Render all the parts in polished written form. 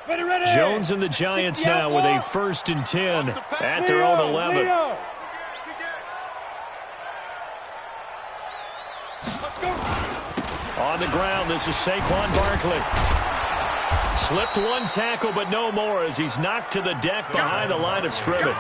Jones and the Giants now with a 1st and 10 at their own 11. On the ground, this is Saquon Barkley. Slipped one tackle, but no more as he's knocked to the deck behind the line of scrimmage.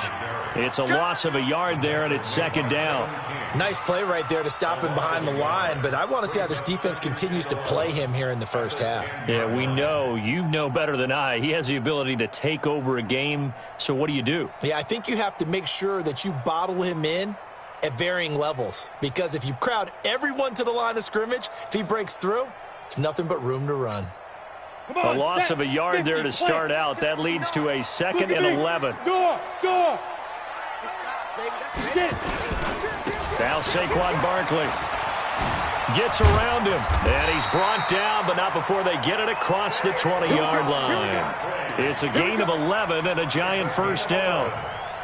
It's a loss of a yard there, and it's 2nd down. Nice play right there to stop him behind the line, but I want to see how this defense continues to play him here in the first half. Yeah, we know. You know better than I. He has the ability to take over a game, so what do you do? Yeah, I think you have to make sure that you bottle him in at varying levels, because if you crowd everyone to the line of scrimmage, if he breaks through, there's nothing but room to run. A loss of a yard there to start out. That leads to a 2nd and 11. Now Saquon Barkley gets around him, and he's brought down, but not before they get it across the 20-yard line. It's a gain of 11 and a Giant 1st down.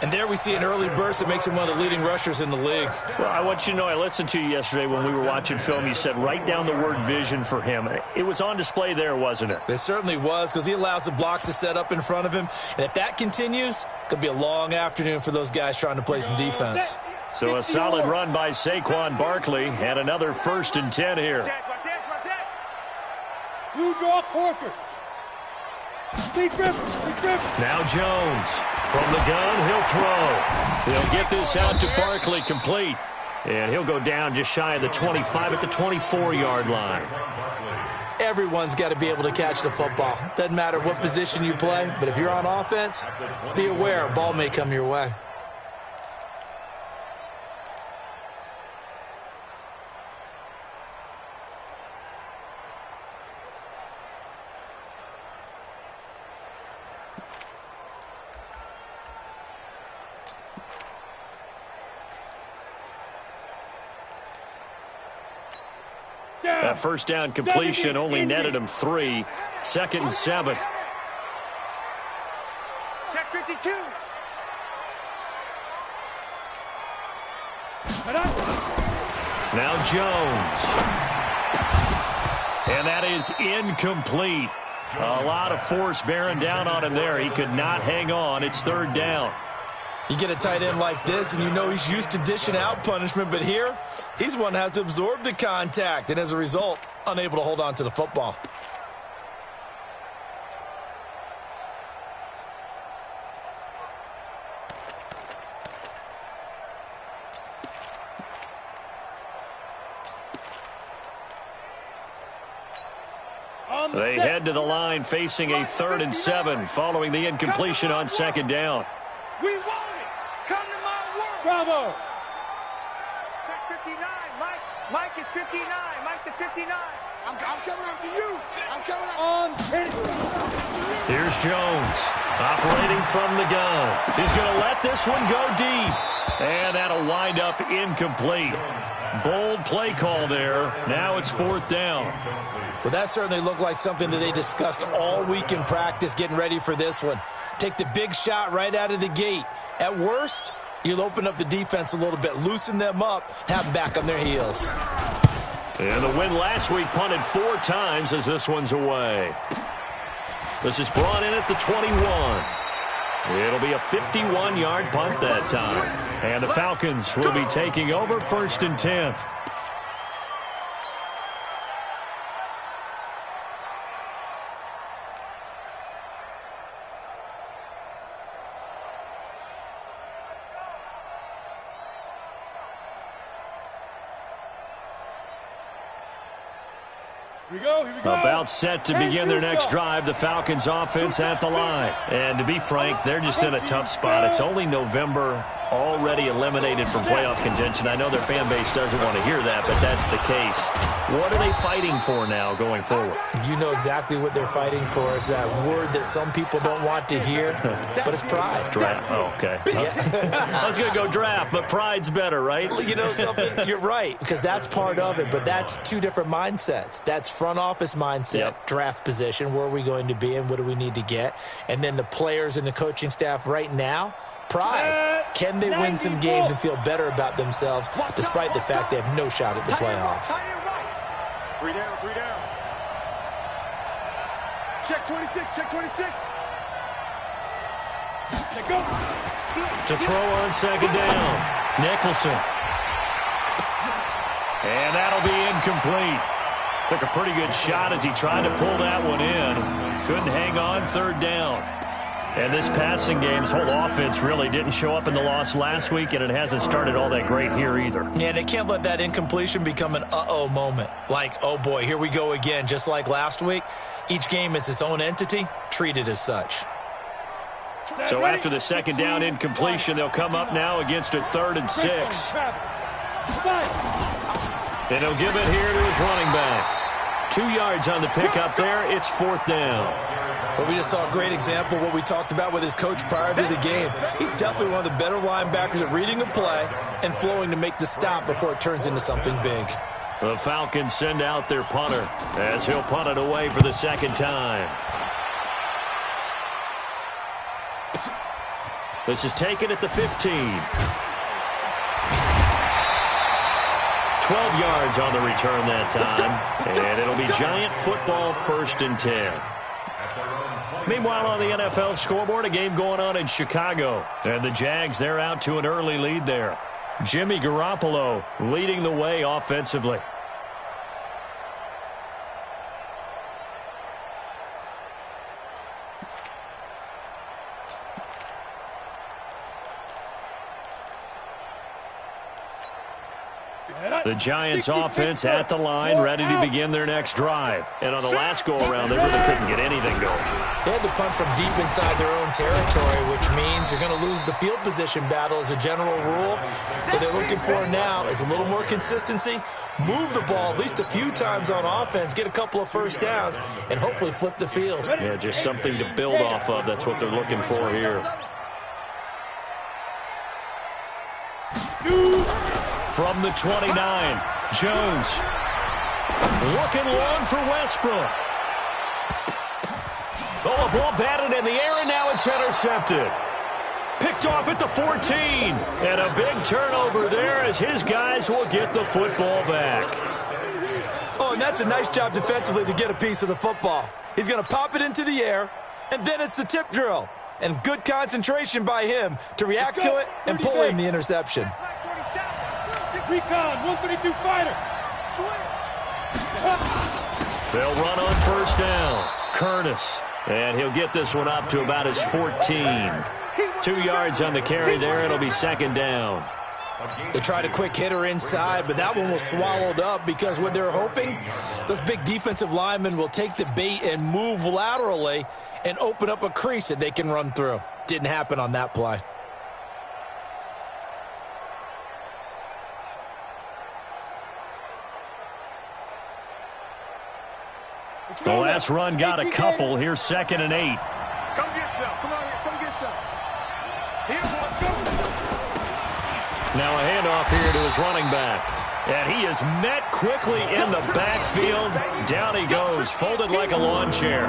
And there we see an early burst that makes him one of the leading rushers in the league. Well, I want you to know, I listened to you yesterday when we were watching film. You said write down the word vision for him. It was on display there, wasn't it? It certainly was, because he allows the blocks to set up in front of him. And if that continues, it could be a long afternoon for those guys trying to play some defense. So a solid run by Saquon Barkley and another 1st and 10 here. Blue draw corkers. Now Jones. From the gun, he'll throw. He'll get this out to Barkley, complete. And he'll go down just shy of the 25 at the 24-yard line. Everyone's got to be able to catch the football. Doesn't matter what position you play, but if you're on offense, be aware a ball may come your way. That 1st down completion only netted him 3. 2nd and 7. Check 52. Now Jones. And that is incomplete. A lot of force bearing down on him there. He could not hang on. It's 3rd down. You get a tight end like this, and you know he's used to dishing out punishment, but here, he's one that has to absorb the contact, and as a result, unable to hold on to the football. They head to the line facing a 3rd and 7 following the incompletion on 2nd down. We want it. Come to my world. Bravo. Check 59. Mike is 59. Mike the 59. I'm coming after you. I'm coming after you. Here's Jones operating from the gun. He's going to let this one go deep. And that'll wind up incomplete. Bold play call there. Now it's 4th down. Well, that certainly looked like something that they discussed all week in practice getting ready for this one. Take the big shot right out of the gate. At worst, you'll open up the defense a little bit, loosen them up, have them back on their heels. And the win last week punted 4 times as this one's away. This is brought in at the 21. It'll be a 51-yard punt that time. And the Falcons will be taking over 1st and 10. Here we go. About set to begin their next drive. The Falcons offense at the line. And to be frank, they're just in a tough spot. It's only November, already eliminated from playoff contention. I know their fan base doesn't want to hear that, but that's the case. What are they fighting for now going forward? You know exactly what they're fighting for. Is that word that some people don't want to hear, but it's pride. Draft. Oh, okay. Yeah. I was going to go draft, but pride's better, right? You know something? You're right, because that's part of it, but that's 2 different mindsets. That's front office mindset, draft position, where are we going to be and what do we need to get? And then the players and the coaching staff right now, pride. Can they win some games and feel better about themselves despite the fact they have no shot at the playoffs? 3 down. Check 26, check 26. Check go. To throw on second down. Nicholson. And that'll be incomplete. Took a pretty good shot as he tried to pull that one in. Couldn't hang on, third down. And this passing game's whole offense really didn't show up in the loss last week, and it hasn't started all that great here either. Yeah, they can't let that incompletion become an uh-oh moment. Like, oh boy, here we go again, just like last week. Each game is its own entity, treated as such. So after the second down incompletion, they'll come up now against a 3rd and 6. And he'll give it here to his running back. 2 yards on the pickup there. It's 4th down. Well, we just saw a great example of what we talked about with his coach prior to the game. He's definitely one of the better linebackers at reading a play and flowing to make the stop before it turns into something big. The Falcons send out their punter as he'll punt it away for the second time. This is taken at the 15. 12 yards on the return that time. And it'll be Giant football, 1st and 10. Meanwhile, on the NFL scoreboard, a game going on in Chicago. And the Jags, they're out to an early lead there. Jimmy Garoppolo leading the way offensively. The Giants offense at the line, ready to begin their next drive. And on the last go-around, they really couldn't get anything going. They had to punt from deep inside their own territory, which means you're going to lose the field position battle as a general rule. What they're looking for now is a little more consistency, move the ball at least a few times on offense, get a couple of first downs, and hopefully flip the field. Yeah, just something to build off of. That's what they're looking for here. From the 29, Jones. Looking long for Westbrook. Oh, a ball batted in the air, and now it's intercepted. Picked off at the 14. And a big turnover there as his guys will get the football back. Oh, and that's a nice job defensively to get a piece of the football. He's going to pop it into the air, and then it's the tip drill. And good concentration by him to react to it and pull in the interception. Recon, 132 fighter. They'll run on first down. Curtis. And he'll get this one up to about his 14. 2 yards on the carry there. It'll be second down. They tried a quick hitter inside, but that one was swallowed up because what they're hoping, those big defensive linemen will take the bait and move laterally and open up a crease that they can run through. Didn't happen on that play. The last run got a couple. Here's 2nd and 8. Come get some. Come on here. Come get some. Here's one. Go. Now a handoff here to his running back. And he is met quickly in the backfield. Down he goes, folded like a lawn chair.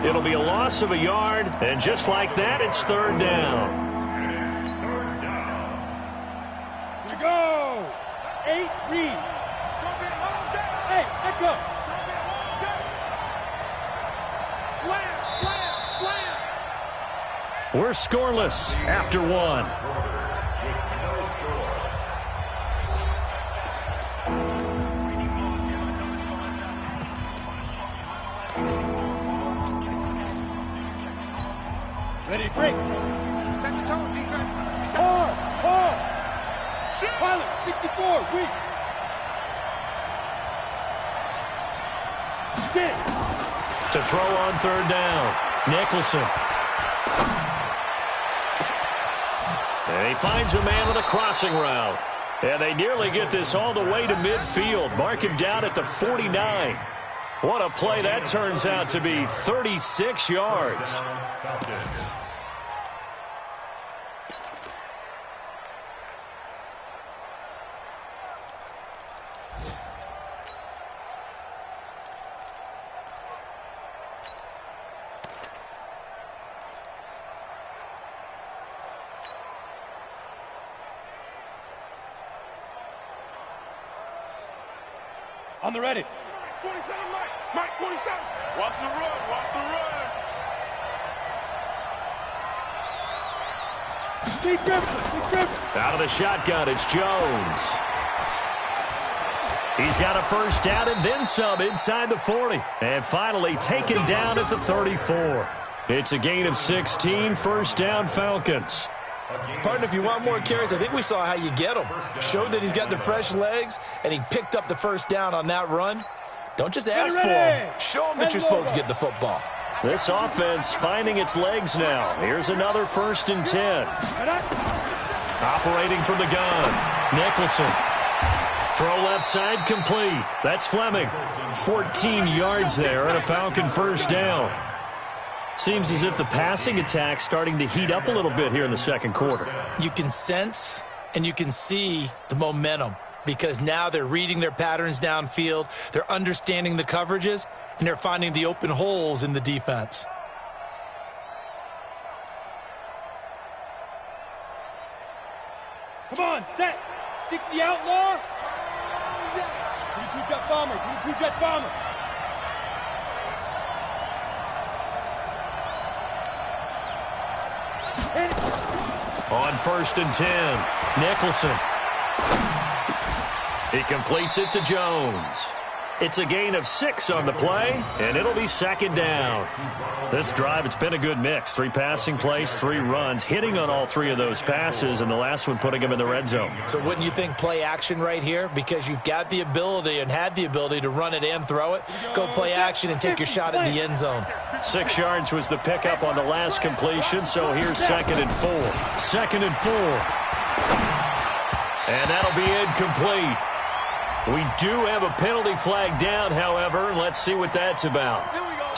It'll be a loss of a yard, and just like that, it's 3rd down. Here we go. 8, read. Hey, let go. Slam, slam, slam. We're scoreless after 1. Ready, break. Set the tone, defense. Hard. Pilot, 64, weak. Sit. To throw on 3rd down. Nicholson. And he finds a man on a crossing route. And they nearly get this all the way to midfield. Mark him down at the 49. What a play that turns out to be. 36 yards. On the ready. 47, Mike. Mike, 47. Watch the run. Watch the run. Out of the shotgun, it's Jones. He's got a first down and then some inside the 40. And finally taken down at the 34. It's a gain of 16, first down Falcons. Pardon, if you want more carries, I think we saw how you get them. Showed that he's got the fresh legs, and he picked up the first down on that run. Don't just ask for him. Show him that you're supposed to get the football. This offense finding its legs now. Here's another 1st and 10. Operating from the gun. Nicholson. Throw left side complete. That's Fleming. 14 yards there and a Falcon first down. Seems as if the passing attack's starting to heat up a little bit here in the second quarter. You can sense and you can see the momentum because now they're reading their patterns downfield, they're understanding the coverages, and they're finding the open holes in the defense. Come on, set. 60 outlaw. 22 jet bomber, 22 jet bomber. On 1st and 10, Nicholson. He completes it to Jones. It's a gain of 6 on the play, and it'll be 2nd down. This drive, it's been a good mix. 3 passing plays, 3 runs, hitting on all 3 of those passes, and the last one putting him in the red zone. So wouldn't you think play action right here? Because you've got the ability and had the ability to run it and throw it. Go play action and take your shot at the end zone. 6 yards was the pickup on the last completion, so here's 2nd and 4. 2nd and 4. And that'll be incomplete. We do have a penalty flag down, however. Let's see what that's about.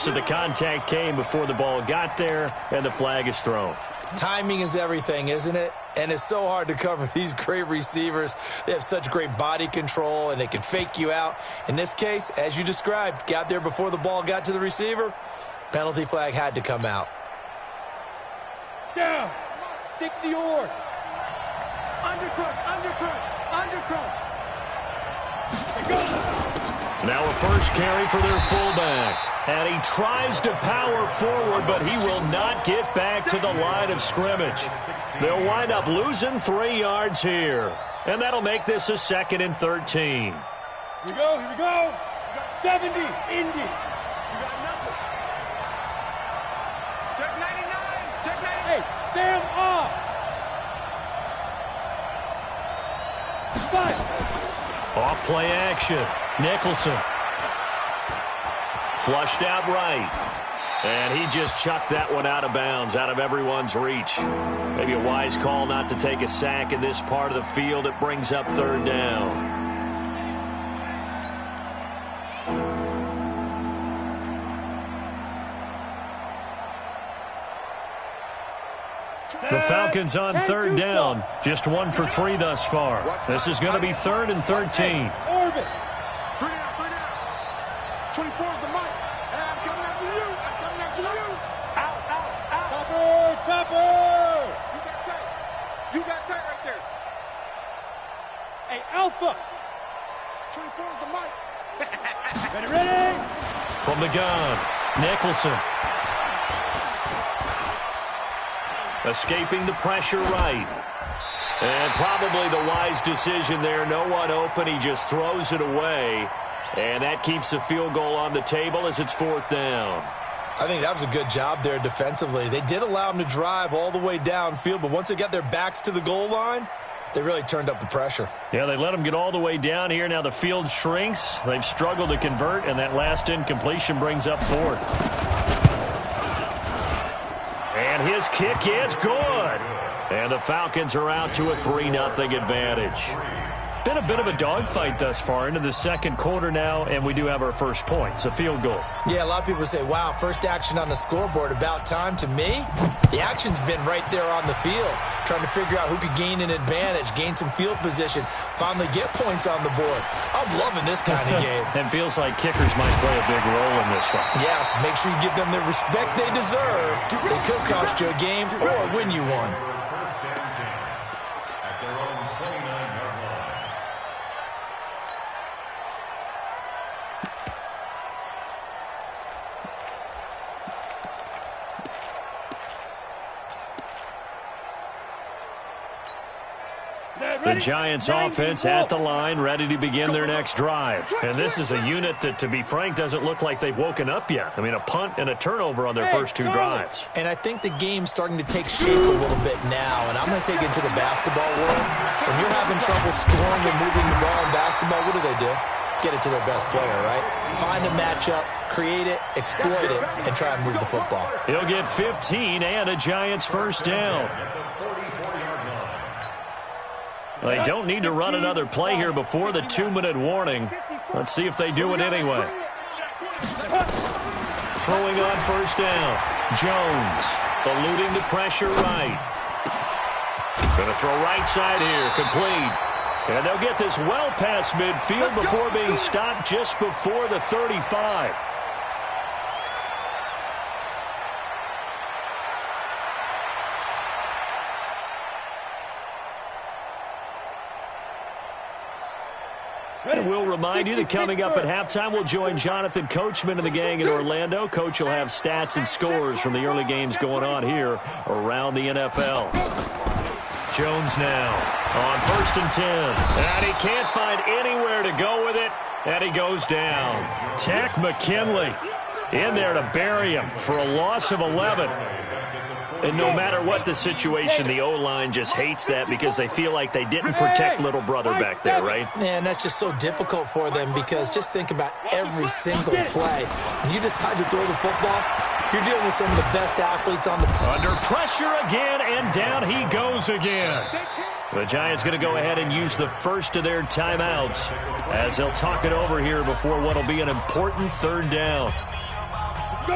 So the contact came before the ball got there, and the flag is thrown. Timing is everything, isn't it? And it's so hard to cover these great receivers. They have such great body control, and they can fake you out. In this case, as you described, got there before the ball got to the receiver. Penalty flag had to come out. Down. 60 or. Undercrush, undercrush, undercrush. Now a first carry for their fullback. And he tries to power forward, but he will not get back to the line of scrimmage. They'll wind up losing 3 yards here. And that'll make this a 2nd and 13. Here we go, here we go. 70, Indy. You got nothing. Check 99, check 99. Hey, Sam off. 5. Off play action. Nicholson. Flushed out right. And he just chucked that one out of bounds, out of everyone's reach. Maybe a wise call not to take a sack in this part of the field. It brings up 3rd down. The Falcons on 3rd down. Just 1 for 3 thus far. This is going to be 3rd and 13. Orbit. 3 down, 3 down. 24 is the mic. Hey, I'm coming after you. I'm coming after you. Out, out, out. Topper, topper. You got tight. You got tight right there. Hey, Alpha. 24 is the mic. Ready, ready. From the gun, Nicholson. Escaping the pressure right. And probably the wise decision there. No one open. He just throws it away. And that keeps the field goal on the table as it's 4th down. I think that was a good job there defensively. They did allow them to drive all the way downfield, but once they got their backs to the goal line, they really turned up the pressure. Yeah, they let them get all the way down here. Now the field shrinks. They've struggled to convert, and that last incompletion brings up 4th. And his kick is good. And the Falcons are out to a 3-0 advantage. Been a bit of a dogfight thus far into the second quarter now, and we do have our first points, a field goal. Yeah, a lot of people say, wow, first action on the scoreboard, about time. To me, the action's been right there on the field, trying to figure out who could gain an advantage, gain some field position, finally get points on the board. I'm loving this kind of game. And feels like kickers might play a big role in this one. Yes, make sure you give them the respect they deserve. They could cost you a game or win you one. The Giants offense at the line, ready to begin their next drive. And this is a unit that, to be frank, doesn't look like they've woken up yet. I mean, a punt and a turnover on their first two drives. And I think the game's starting to take shape a little bit now. And I'm going to take it into the basketball world. When you're having trouble scoring and moving the ball in basketball, what do? Get it to their best player, right? Find a matchup, create it, exploit it, and try and move the football. He'll get 15 and a Giants first down. They don't need to run another play here before the 2-minute warning. Let's see if they do it anyway. Throwing on first down. Jones eluding the pressure right. Going to throw right side here, complete. And they'll get this well past midfield before being stopped just before the 35. And we'll remind you that coming up at halftime, we'll join Jonathan Coachman and the gang in Orlando. Coach will have stats and scores from the early games going on here around the NFL. Jones now on 1st and 10. And he can't find anywhere to go with it, and he goes down. Tech McKinley in there to bury him for a loss of 11. And no matter what the situation, the O-line just hates that because they feel like they didn't protect little brother back there, right? Man, that's just so difficult for them because just think about every single play. When you decide to throw the football, you're dealing with some of the best athletes on the... Under pressure again, and down he goes again. The Giants going to go ahead and use the first of their timeouts as they'll talk it over here before what will be an important 3rd down.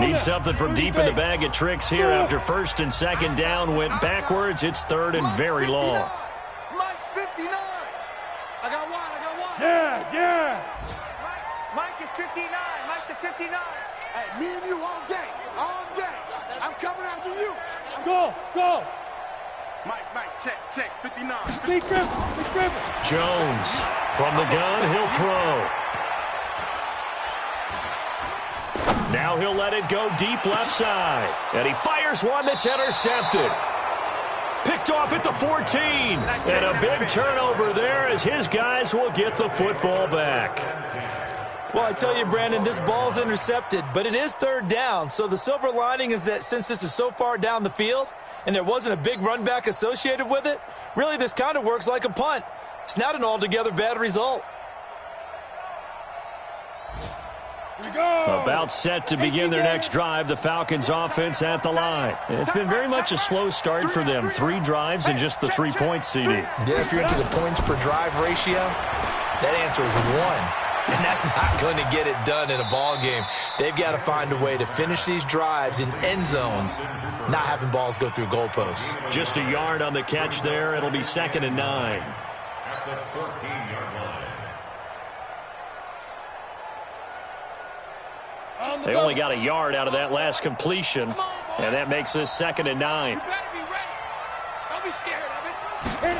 Need something from deep in the bag of tricks here after 1st and 2nd down went backwards. It's 3rd and very long. Mike's 59. I got one. Yes. Mike is 59. Mike the 59. Hey, me and you all day. I'm coming after you. Go. Mike, check, 59. Big Griffin. Jones from the gun, he'll throw. Now he'll let it go deep left side. And he fires one that's intercepted. Picked off at the 14. And a big turnover there as his guys will get the football back. Well, I tell you, Brandon, this ball's intercepted, but it is 3rd down. So the silver lining is that since this is so far down the field and there wasn't a big run back associated with it, really this kind of works like a punt. It's not an altogether bad result. About set to begin their next drive, the Falcons offense at the line. It's been very much a slow start for them. 3 drives and just the 3 points, CD. Yeah, if you're into the points per drive ratio, that answer is 1. And that's not going to get it done in a ball game. They've got to find a way to finish these drives in end zones, not having balls go through goalposts. Just a yard on the catch there. It'll be 2nd and 9. At the 14-yard line. They only got a yard out of that last completion, and that makes this 2nd and 9. You better be ready. Don't be scared of it.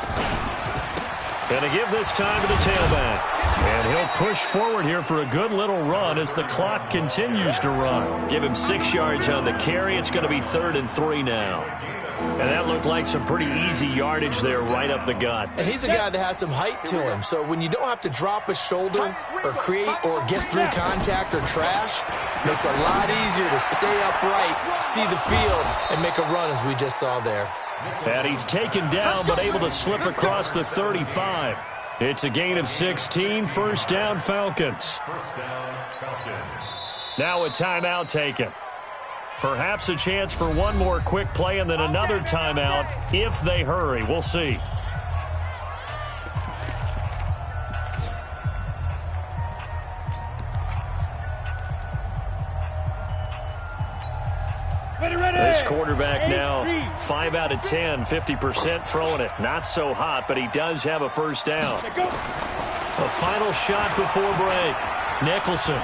Going to give this time to the tailback. And he'll push forward here for a good little run as the clock continues to run. Give him 6 yards on the carry. It's going to be 3rd and 3 now. And that looked like some pretty easy yardage there right up the gut. And he's a guy that has some height to him. So when you don't have to drop a shoulder or create or get through contact or trash, makes it a lot easier to stay upright, see the field, and make a run as we just saw there. And he's taken down but able to slip across the 35. It's a gain of 16, 1st down Falcons. Now a timeout taken. Perhaps a chance for one more quick play and then another timeout if they hurry. We'll see. This quarterback now 5 out of 10, 50% throwing it. Not so hot, but he does have a 1st down. A final shot before break. Nicholson.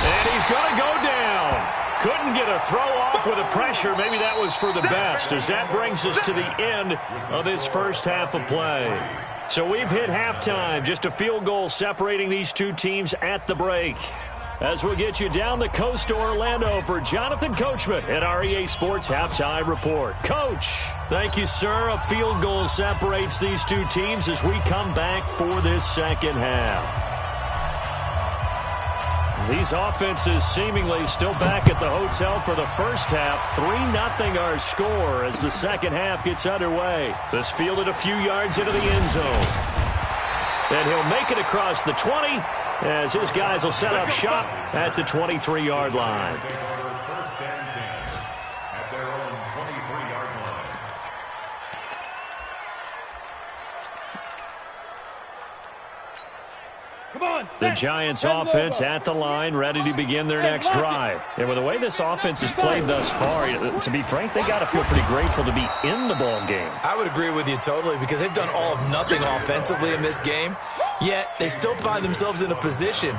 And he's going to go down. Couldn't get a throw off with the pressure. Maybe that was for the best, as that brings us to the end of this first half of play. So we've hit halftime. Just a field goal separating these two teams at the break. as we'll get you down the coast to Orlando for Jonathan Coachman at our EA Sports Halftime Report. Coach, thank you, sir. A field goal separates these two teams as we come back for this second half. These offenses seemingly still back at the hotel for the first half. 3-0 our score as the second half gets underway. This fielded a few yards into the end zone. And he'll make it across the 20 as his guys will set up shop at the 23-yard line. First and 10 at their own 23-yard line. Come on, The Giants offense at the line, ready to begin their next drive. And with the way this offense has played thus far, to be frank, they got to feel pretty grateful to be in the ball game. I would agree with you totally because they've done all of nothing offensively in this game, yet they still find themselves in a position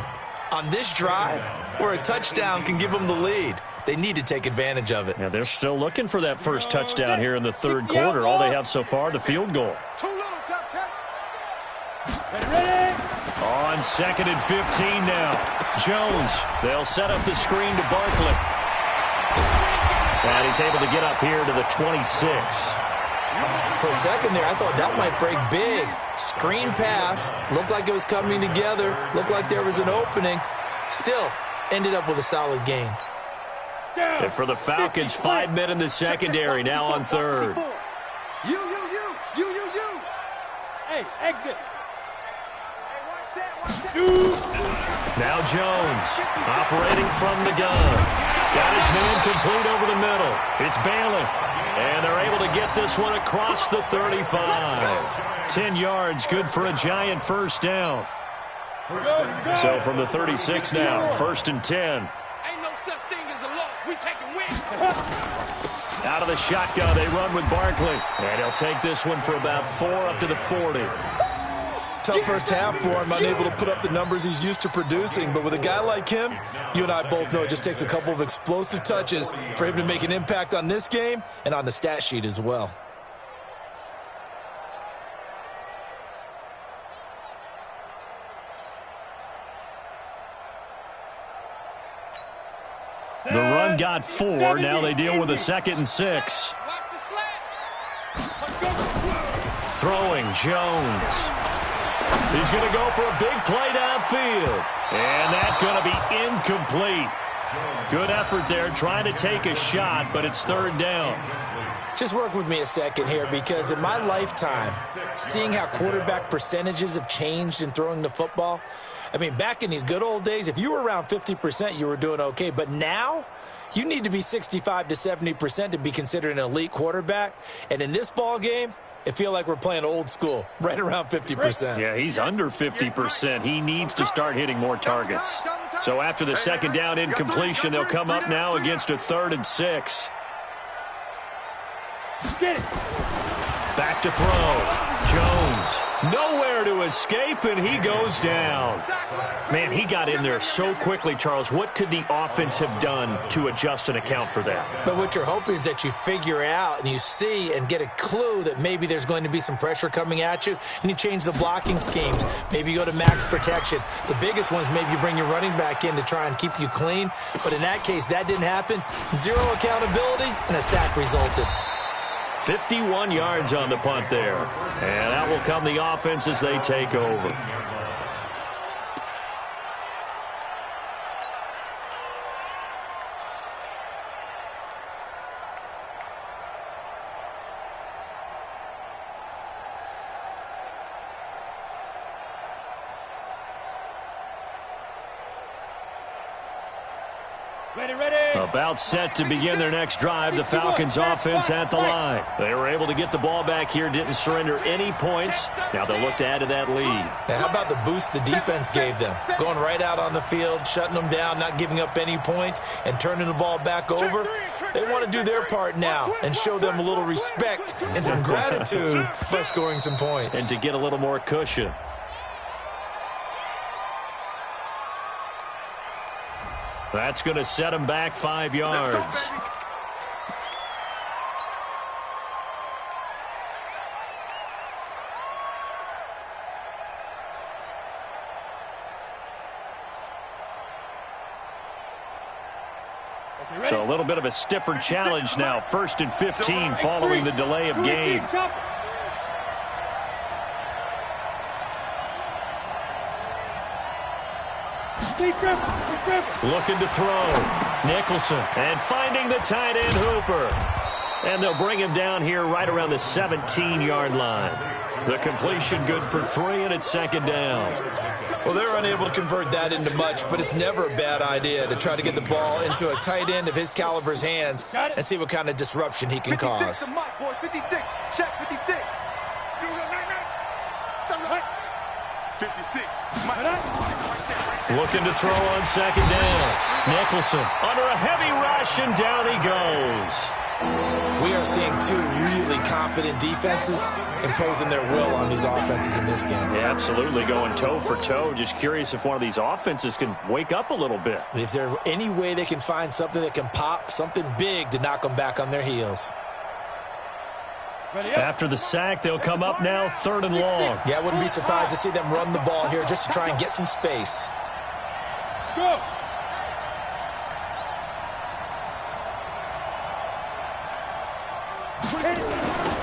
on this drive where a touchdown can give them the lead. They need to take advantage of it. Yeah, they're still looking for that first touchdown here in the third quarter. All they have so far, the field goal. Too little, Cupcake. Ready? On 2nd and 15 now. Jones, they'll set up the screen to Barkley. And he's able to get up here to the 26. For a second there, I thought that might break big. Screen pass. Looked like it was coming together. Looked like there was an opening. Still, ended up with a solid gain. And for the Falcons, 5 men in the secondary now on third. You. Hey, exit. Now Jones, operating from the gun. Got his man complete over the middle. It's Balin. And they're able to get this one across the 35. 10 yards, good for a Giant first down. So from the 36 now, 1st and 10. Ain't no such thing as a loss. We taking wins. Out of the shotgun, they run with Barkley. And he'll take this one for about 4 up to the 40. Tough first half for him, unable to put up the numbers he's used to producing. But with a guy like him, you and I both know it just takes a couple of explosive touches for him to make an impact on this game and on the stat sheet as well. The run got 4. Now they deal with a 2nd and 6. Watch the slant. Throwing, Jones. He's going to go for a big play downfield. And that's going to be incomplete. Good effort there, trying to take a shot, but it's 3rd down. Just work with me a second here, because in my lifetime, seeing how quarterback percentages have changed in throwing the football, I mean, back in the good old days, if you were around 50%, you were doing okay. But now, you need to be 65 to 70% to be considered an elite quarterback. And in this ball game, it feels like we're playing old school, right around 50%. Yeah, he's under 50%. He needs to start hitting more targets. So after the 2nd down incompletion, they'll come up now against a 3rd and 6. Get it. Back to throw. Jones, nowhere to escape, and he goes down. Man, he got in there so quickly, Charles. What could the offense have done to adjust and account for that? But what you're hoping is that you figure out and you see and get a clue that maybe there's going to be some pressure coming at you, and you change the blocking schemes. Maybe you go to max protection. The biggest one is maybe you bring your running back in to try and keep you clean. But in that case, that didn't happen. 0 accountability, and a sack resulted. 51 yards on the punt there. And that will come the offense as they take over. Ready. About set to begin their next drive, the Falcons offense at the line. They were able to get the ball back here, didn't surrender any points. Now they'll look to add to that lead. Now, how about the boost the defense gave them? Going right out on the field, shutting them down, not giving up any points, and turning the ball back over. They want to do their part now and show them a little respect and some gratitude by scoring some points. And to get a little more cushion. That's going to set him back 5 yards. So a little bit of a stiffer challenge now. 1st and 15 following the delay of game. Looking to throw. Nicholson. And finding the tight end Hooper. And they'll bring him down here right around the 17-yard line. The completion good for 3, and it's 2nd down. Well, they're unable to convert that into much, but it's never a bad idea to try to get the ball into a tight end of his caliber's hands and see what kind of disruption he can cause. 56. Check 56. 56. Looking to throw on 2nd down. Nicholson under a heavy rush, and down he goes. We are seeing two really confident defenses imposing their will on these offenses in this game. Yeah, absolutely, going toe for toe. Just curious if one of these offenses can wake up a little bit. If there's any way they can find something that can pop, something big to knock them back on their heels. After the sack, they'll come up now 3rd and long. Yeah, I wouldn't be surprised to see them run the ball here just to try and get some space. Go.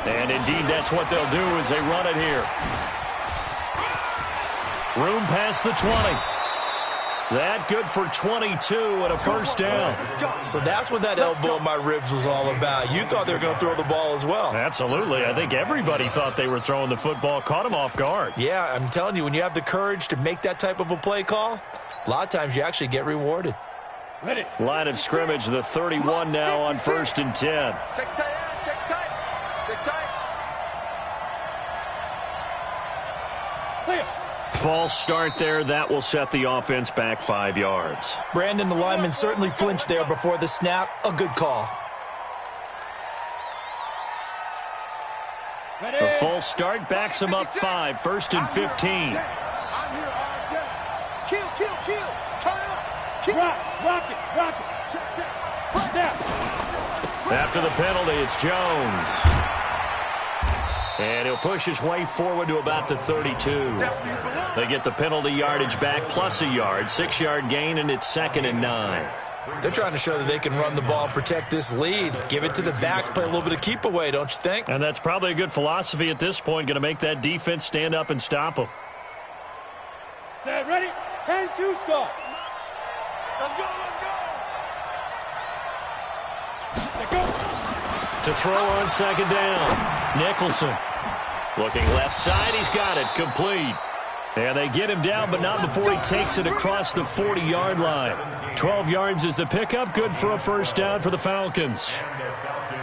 And indeed, that's what they'll do as they run it here. Room past the 20. That good for 22 and a 1st down. So that's what that elbow in my ribs was all about. You thought they were going to throw the ball as well. Absolutely. I think everybody thought they were throwing the football, caught him off guard. Yeah, I'm telling you, when you have the courage to make that type of a play call, a lot of times you actually get rewarded. Ready. Line of scrimmage, the 31 now on 1st and 10. Check tight. Check tight. Check tight. Clear. False start there. That will set the offense back 5 yards. Brandon, the lineman certainly flinched there before the snap. A good call. Ready. A false start backs him up 5. 1st and 15. I'm here all day. Kill. Turn it up. Kill. Rock it. Check. Right down. After the penalty, it's Jones. And he'll push his way forward to about the 32. They get the penalty yardage back plus a yard. 6-yard gain, and it's 2nd and 9. They're trying to show that they can run the ball and protect this lead. Give it to the backs, play a little bit of keep away, don't you think? And that's probably a good philosophy at this point. Going to make that defense stand up and stop them. Set, ready. 10-2 start. Let's go. To throw on 2nd down. Nicholson. Looking left side. He's got it. Complete. And they get him down, but not before he takes it across the 40-yard line. 12 yards is the pickup. Good for a 1st down for the Falcons. And the Falcon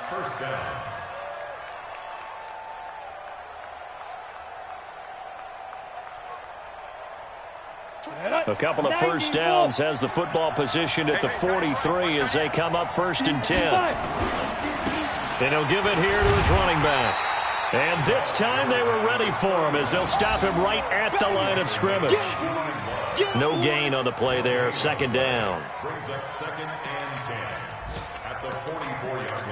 1st down. A couple of 1st downs has the football positioned at the 43 as they come up 1st and 10. And he'll give it here to his running back. And this time they were ready for him as they'll stop him right at the line of scrimmage. No gain on the play there. 2nd down. Brings up 2nd and 10 at the 44-yard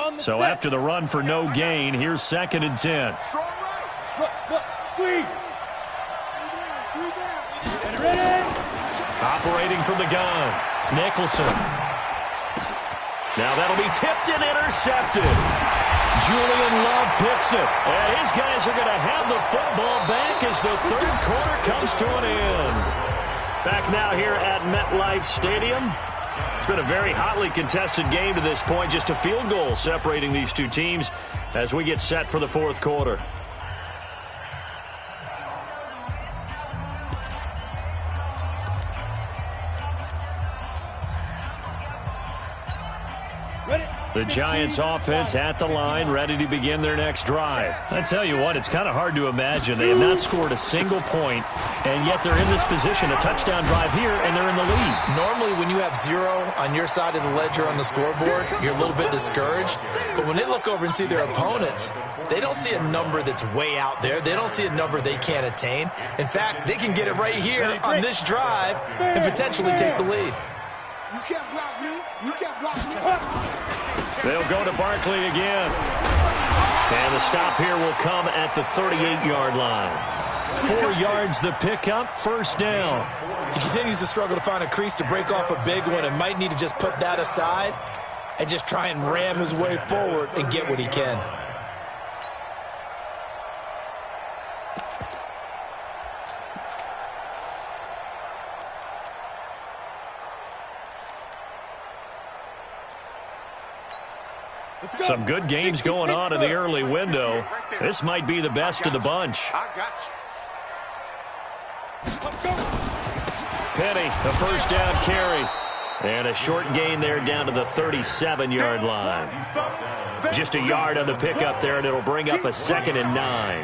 line. So after the run for no gain, here's 2nd and 10. Squeeze. Ready. Operating from the gun. Nicholson. Now that'll be tipped and intercepted. Julian Love picks it. And his guys are going to have the football back as the 3rd quarter comes to an end. Back now here at MetLife Stadium. It's been a very hotly contested game to this point. Just a field goal separating these two teams as we get set for the 4th quarter. The Giants offense at the line, ready to begin their next drive. I tell you what, it's kind of hard to imagine. They have not scored a single point, and yet they're in this position, a touchdown drive here, and they're in the lead. Normally, when you have 0 on your side of the ledger on the scoreboard, you're a little bit discouraged. But when they look over and see their opponents, they don't see a number that's way out there. They don't see a number they can't attain. In fact, they can get it right here on this drive and potentially take the lead. You can't block me. You can't block me. They'll go to Barkley again. And the stop here will come at the 38-yard line. 4 yards the pickup, first down. He continues to struggle to find a crease to break off a big one and might need to just put that aside and just try and ram his way forward and get what he can. Some good games going on in the early window. This might be the best of the bunch. Penny, a first down carry. And a short gain there down to the 37-yard line. Just a yard on the pickup there, and it'll bring up a 2nd and 9.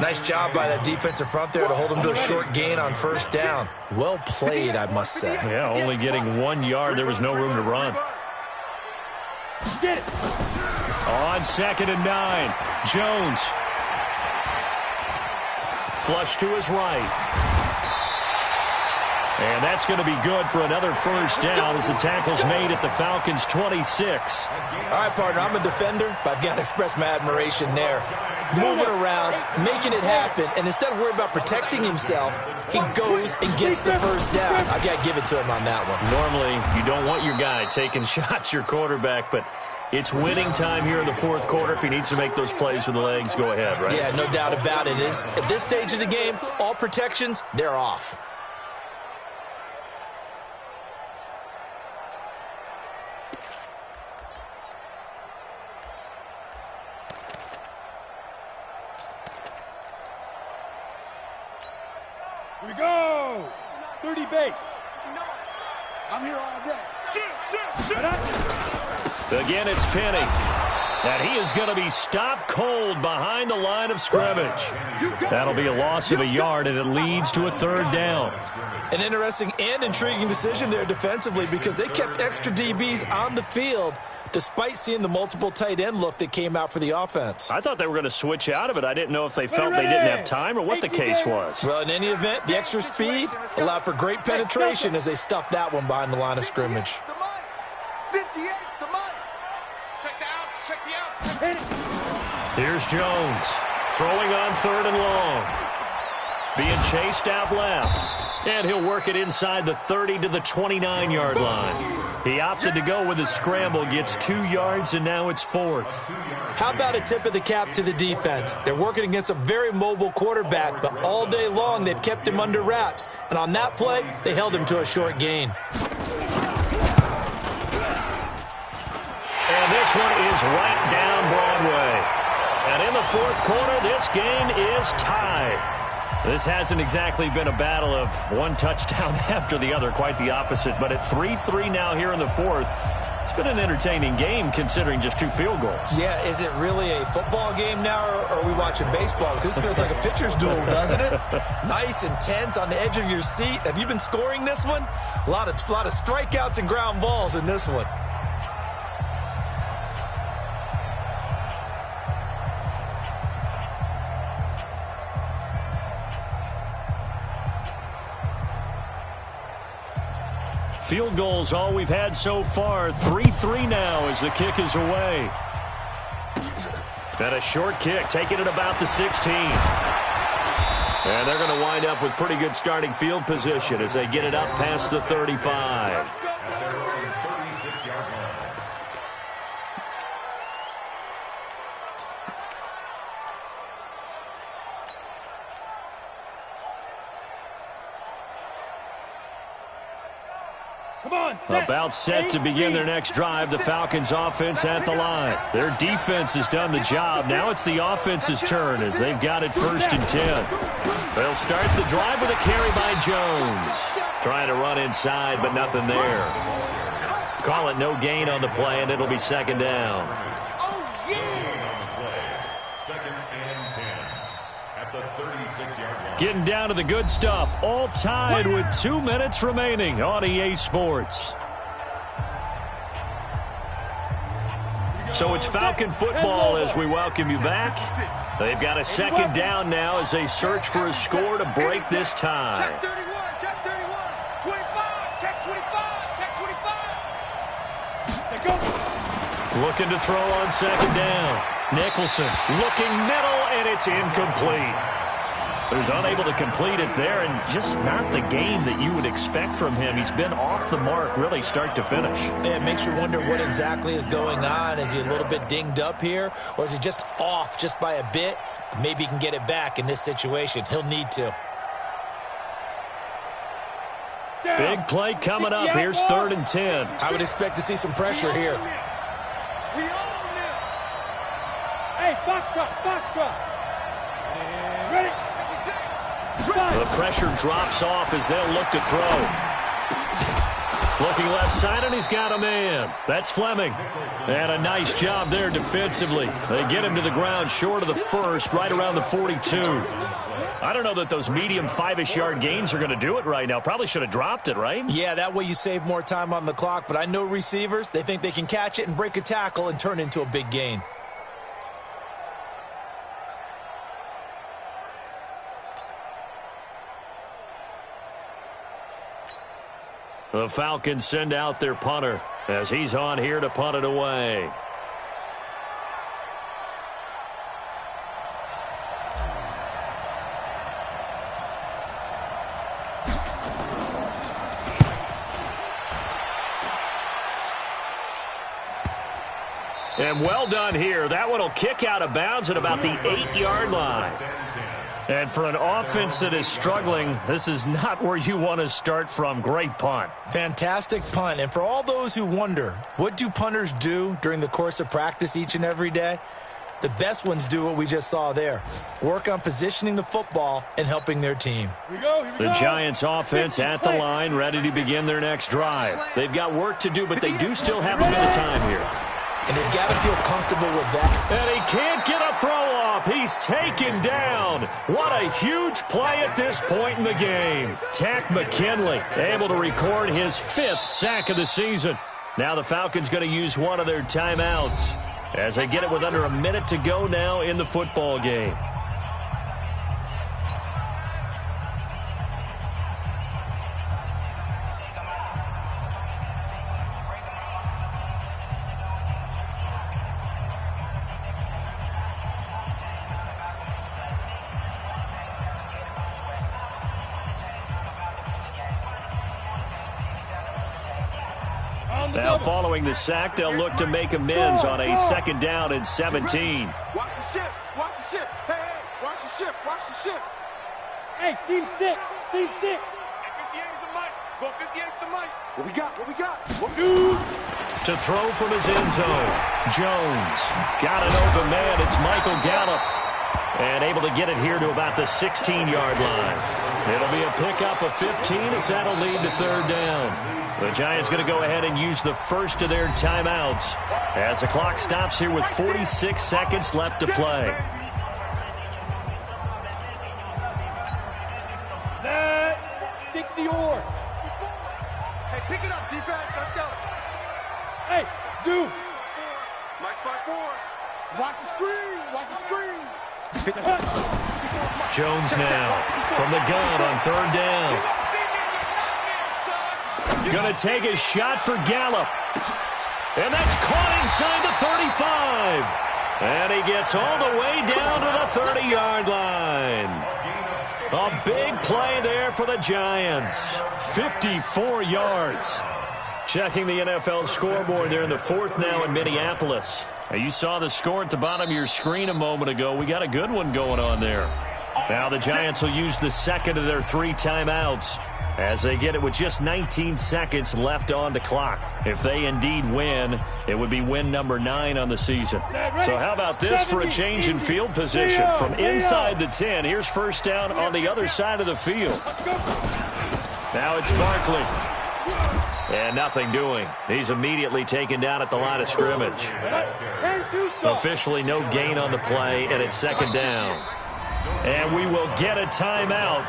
Nice job by that defensive front there to hold him to a short gain on first down. Well played, I must say. Yeah, only getting 1 yard. There was no room to run. On 2nd and 9, Jones. Flush to his right. And that's going to be good for another first down as the tackle's made at the Falcons' 26. All right, partner, I'm a defender, but I've got to express my admiration there. Moving around, making it happen, and instead of worrying about protecting himself, he goes and gets the first down. I've got to give it to him on that one. Normally, you don't want your guy taking shots, your quarterback, but it's winning time here in the fourth quarter. If he needs to make those plays with the legs, go ahead, right? Yeah, no doubt about it. At this stage of the game, all protections, they're off. Here we go. 30 base. I'm here all day. Again, it's Penny. And he is going to be stopped cold behind the line of scrimmage. That'll be a loss of a yard, and it leads to a 3rd down. An interesting and intriguing decision there defensively because they kept extra DBs on the field despite seeing the multiple tight end look that came out for the offense. I thought they were going to switch out of it. I didn't know if they felt they didn't have time or what the case was. Well, in any event, the extra speed allowed for great penetration as they stuffed that one behind the line of scrimmage. 58, the money. Check the out, check the out. Here's Jones throwing on 3rd and long. Being chased out left. And he'll work it inside the 30 to the 29-yard line. He opted to go with a scramble, gets 2 yards, and now it's 4th. How about a tip of the cap to the defense? They're working against a very mobile quarterback, but all day long they've kept him under wraps. And on that play, they held him to a short gain. And this one is right down Broadway. And in the fourth quarter, this game is tied. This hasn't exactly been a battle of one touchdown after the other, quite the opposite. But at 3-3 now here in the fourth, it's been an entertaining game considering just 2 field goals. Yeah, is it really a football game now, or are we watching baseball? Because this feels like a pitcher's duel, doesn't it? Nice, intense, on the edge of your seat. Have you been scoring this one? A lot of strikeouts and ground balls in this one. Field goals, all we've had so far. 3-3 now as the kick is away. And a short kick, taking it about the 16. And they're going to wind up with pretty good starting field position as they get it up past the 35. About set to begin their next drive. The Falcons offense at the line. Their defense has done the job. Now it's the offense's turn as they've got it 1st and 10. They'll start the drive with a carry by Jones. Trying to run inside, but nothing there. Call it no gain on the play, and it'll be 2nd down. Getting down to the good stuff. All tied with 2 minutes remaining on EA Sports. So it's Falcon football as we welcome you back. They've got a 2nd down now as they search for a score to break this tie. Check 31, check 31, 25, check 25, check 25. Check go. Looking to throw on 2nd down. Nicholson looking middle, and it's incomplete. Who's unable to complete it there, and just not the game that you would expect from him. He's been off the mark really start to finish. Yeah, it makes you wonder what exactly is going on. Is he a little bit dinged up here, or is he just off just by a bit? Maybe he can get it back in this situation. He'll need to. Big play coming up. Here's 3rd and 10. I would expect to see some pressure here. We own them. Hey, foxtrot. Ready? The pressure drops off as they'll look to throw. Looking left side, and he's got a man. That's Fleming. And a nice job there defensively. They get him to the ground short of the first, right around the 42. I don't know that those medium 5-ish yard gains are going to do it right now. Probably should have dropped it, right? Yeah, that way you save more time on the clock. But I know receivers, they think they can catch it and break a tackle and turn it into a big gain. The Falcons send out their punter as he's on here to punt it away. And well done here. That one will kick out of bounds at about the 8-yard line. And for an offense that is struggling, this is not where you want to start from. Great punt. Fantastic punt. And for all those who wonder, what do punters do during the course of practice each and every day? The best ones do what we just saw there. Work on positioning the football and helping their team. Here we go. The Giants offense at the line, ready to begin their next drive. They've got work to do, but they do still have a bit of time here. And they've got to feel comfortable with that. And he can't get a throw off. He's taken down. What a huge play at this point in the game. Tack McKinley able to record his 5th sack of the season. Now the Falcons going to use one of their timeouts as they get it with under a minute to go now in the football game. Now following the sack, they'll look to make amends on a 2nd down and 17. Watch the ship. Hey, watch the ship. Hey, seam 6. 58 is the mic. Go 58 is the mic. What we got? To throw from his end zone. Jones got an open man. It's Michael Gallup. And able to get it here to about the 16-yard line. It'll be a pickup of 15 as that'll lead to 3rd down. The Giants going to go ahead and use the first of their timeouts as the clock stops here with 46 seconds left to play. Set. 60 or. Hey, pick it up, defense. Let's go. Hey, Zoo. Mike 5-4. Watch the screen. Jones now from the gun on 3rd down. Going to take a shot for Gallup. And that's caught inside the 35. And he gets all the way down to the 30-yard line. A big play there for the Giants. 54 yards. Checking the NFL scoreboard there in the 4th now in Minneapolis. Now you saw the score at the bottom of your screen a moment ago. We got a good one going on there. Now the Giants will use the 2nd of their 3 timeouts as they get it with just 19 seconds left on the clock. If they indeed win, it would be win number 9 on the season. So how about this for a change in field position? From inside the 10, here's 1st down on the other side of the field. Now it's Barkley. And nothing doing. He's immediately taken down at the line of scrimmage. Officially no gain on the play, and it's 2nd down. And we will get a timeout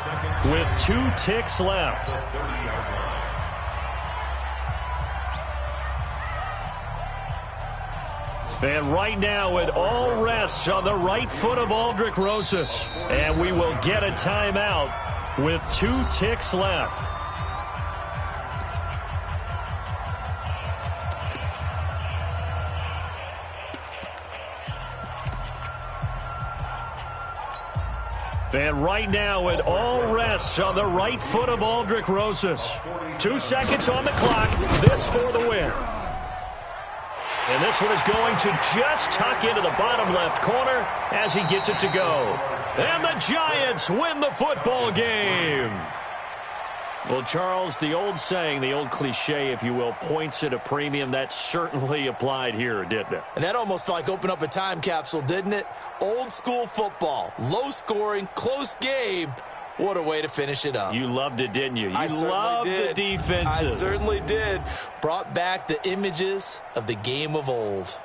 with 2 ticks left. And right now it all rests on the right foot of Aldrick Rosas. And we will get a timeout with 2 ticks left. And right now, it all rests on the right foot of Aldrick Rosas. 2 seconds on the clock. This for the win. And this one is going to just tuck into the bottom left corner as he gets it to go. And the Giants win the football game. Well, Charles, the old saying, the old cliche, if you will, points at a premium, that certainly applied here, didn't it? And that almost felt like opened up a time capsule, didn't it? Old school football, low scoring, close game. What a way to finish it up. You loved it, didn't you? I loved the defenses. I certainly did. Brought back the images of the game of old.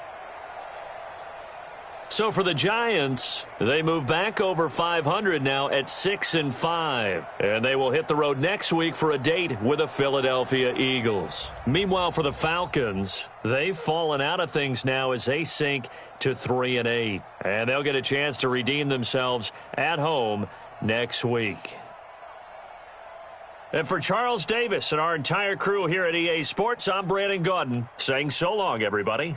So for the Giants, they move back over 500 now at 6-5. And they will hit the road next week for a date with the Philadelphia Eagles. Meanwhile, for the Falcons, they've fallen out of things now as they sink to 3-8. And they'll get a chance to redeem themselves at home next week. And for Charles Davis and our entire crew here at EA Sports, I'm Brandon Gaudin saying so long, everybody.